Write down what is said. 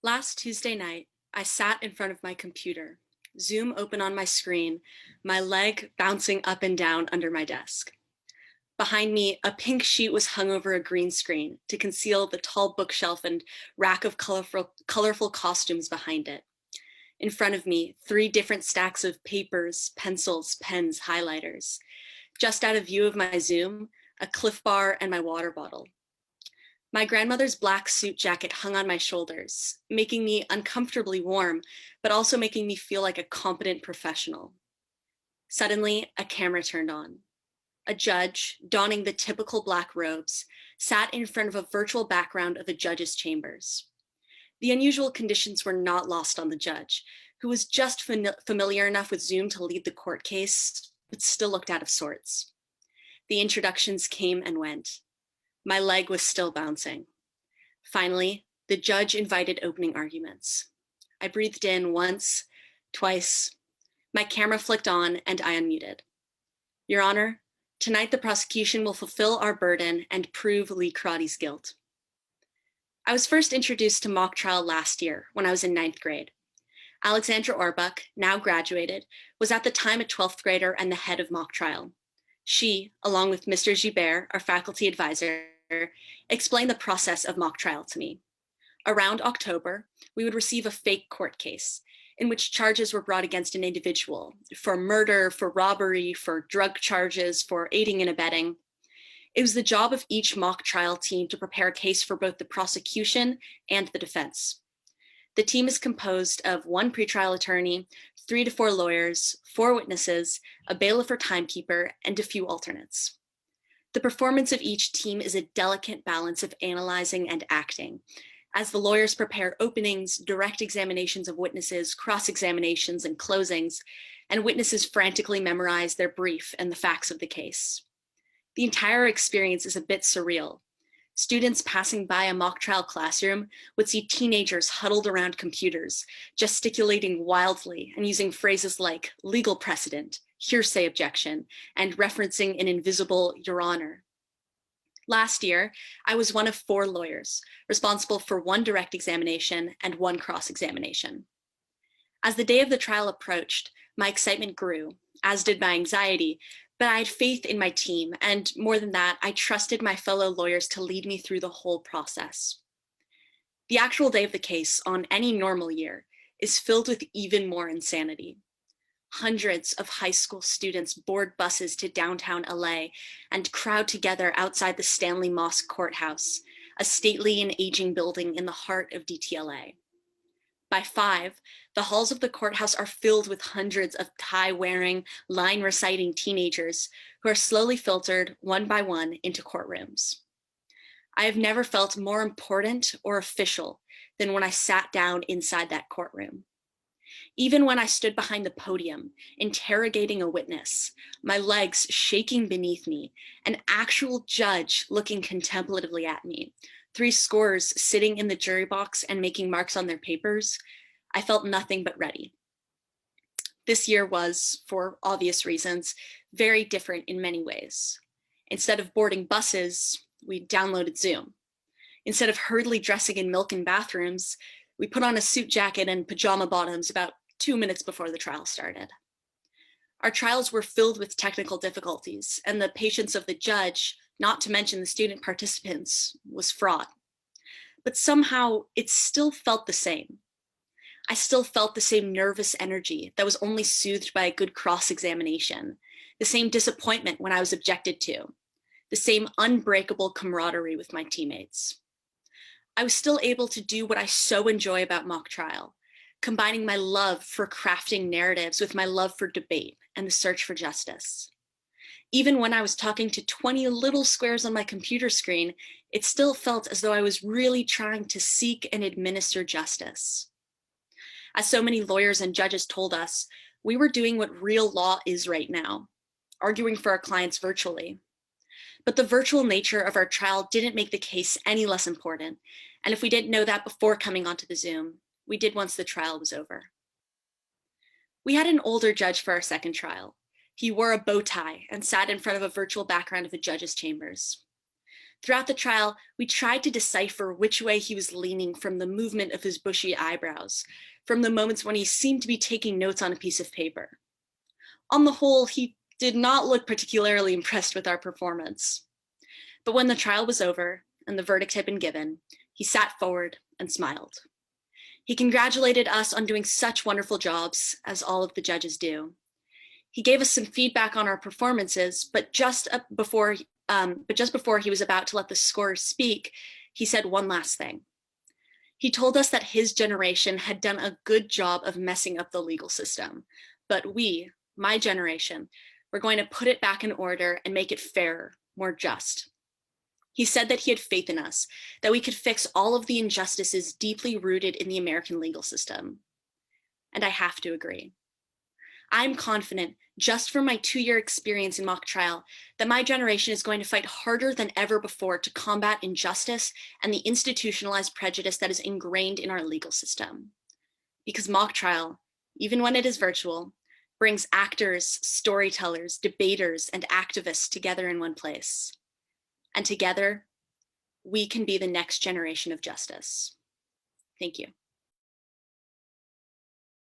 Last Tuesday night, I sat in front of my computer, Zoom open on my screen, my leg bouncing up and down under my desk. Behind me, a pink sheet was hung over a green screen to conceal the tall bookshelf and rack of colorful costumes behind it. In front of me, three different stacks of papers, pencils, pens, highlighters. Just out of view of my Zoom, a Cliff Bar and my water bottle. My grandmother's black suit jacket hung on my shoulders, making me uncomfortably warm, but also making me feel like a competent professional. Suddenly, a camera turned on. A judge, donning the typical black robes, sat in front of a virtual background of the judge's chambers. The unusual conditions were not lost on the judge, who was just familiar enough with Zoom to lead the court case, but still looked out of sorts. The introductions came and went. My leg was still bouncing. Finally, the judge invited opening arguments. I breathed in once, twice. My camera flicked on and I unmuted. Your Honor, tonight the prosecution will fulfill our burden and prove Lee Crotty's guilt. I was first introduced to mock trial last year when I was in 9th grade. Alexandra Orbuck, now graduated, was at the time a 12th grader and the head of mock trial. She, along with Mr. Gibert, our faculty advisor, explained the process of mock trial to me. Around October, we would receive a fake court case in which charges were brought against an individual for murder, for robbery, for drug charges, for aiding and abetting. It was the job of each mock trial team to prepare a case for both the prosecution and the defense. The team is composed of one pretrial attorney, 3 to 4 lawyers, 4 witnesses, a bailiff or timekeeper, and a few alternates. The performance of each team is a delicate balance of analyzing and acting, as the lawyers prepare openings, direct examinations of witnesses, cross-examinations, and closings, and witnesses frantically memorize their brief and the facts of the case. The entire experience is a bit surreal. Students passing by a mock trial classroom would see teenagers huddled around computers, gesticulating wildly and using phrases like legal precedent, hearsay objection, and referencing an invisible Your Honor. Last year, I was one of 4 lawyers, responsible for 1 direct examination and 1 cross-examination. As the day of the trial approached, my excitement grew, as did my anxiety, but I had faith in my team, and more than that, I trusted my fellow lawyers to lead me through the whole process. The actual day of the case, on any normal year, is filled with even more insanity. Hundreds of high school students board buses to downtown LA and crowd together outside the Stanley Mosk Courthouse, a stately and aging building in the heart of DTLA. By 5, the halls of the courthouse are filled with hundreds of tie-wearing, line-reciting teenagers who are slowly filtered, one by one, into courtrooms. I have never felt more important or official than when I sat down inside that courtroom. Even when I stood behind the podium, interrogating a witness, my legs shaking beneath me, an actual judge looking contemplatively at me, 3 scorers sitting in the jury box and making marks on their papers, I felt nothing but ready. This year was, for obvious reasons, very different in many ways. Instead of boarding buses, we downloaded Zoom. Instead of hurriedly dressing in Milken bathrooms, we put on a suit jacket and pajama bottoms about 2 minutes before the trial started. Our trials were filled with technical difficulties, and the patience of the judge, not to mention the student participants, was fraught. But somehow it still felt the same. I still felt the same nervous energy that was only soothed by a good cross-examination, the same disappointment when I was objected to, the same unbreakable camaraderie with my teammates. I was still able to do what I so enjoy about mock trial, combining my love for crafting narratives with my love for debate and the search for justice. Even when I was talking to 20 little squares on my computer screen, it still felt as though I was really trying to seek and administer justice. As so many lawyers and judges told us, we were doing what real law is right now, arguing for our clients virtually. But the virtual nature of our trial didn't make the case any less important, and if we didn't know that before coming onto the Zoom, we did once the trial was over. We had an older judge for our second trial. He wore a bow tie and sat in front of a virtual background of the judge's chambers. Throughout the trial, we tried to decipher which way he was leaning from the movement of his bushy eyebrows, from the moments when he seemed to be taking notes on a piece of paper. On the whole, he did not look particularly impressed with our performance. But when the trial was over and the verdict had been given, he sat forward and smiled. He congratulated us on doing such wonderful jobs, as all of the judges do. He gave us some feedback on our performances, but just before he was about to let the scorers speak, he said one last thing. He told us that his generation had done a good job of messing up the legal system, but we, my generation, were going to put it back in order and make it fairer, more just. He said that he had faith in us, that we could fix all of the injustices deeply rooted in the American legal system. And I have to agree. I'm confident, just from my 2-year experience in mock trial, that my generation is going to fight harder than ever before to combat injustice and the institutionalized prejudice that is ingrained in our legal system. Because mock trial, even when it is virtual, brings actors, storytellers, debaters, and activists together in one place. And together, we can be the next generation of justice. Thank you.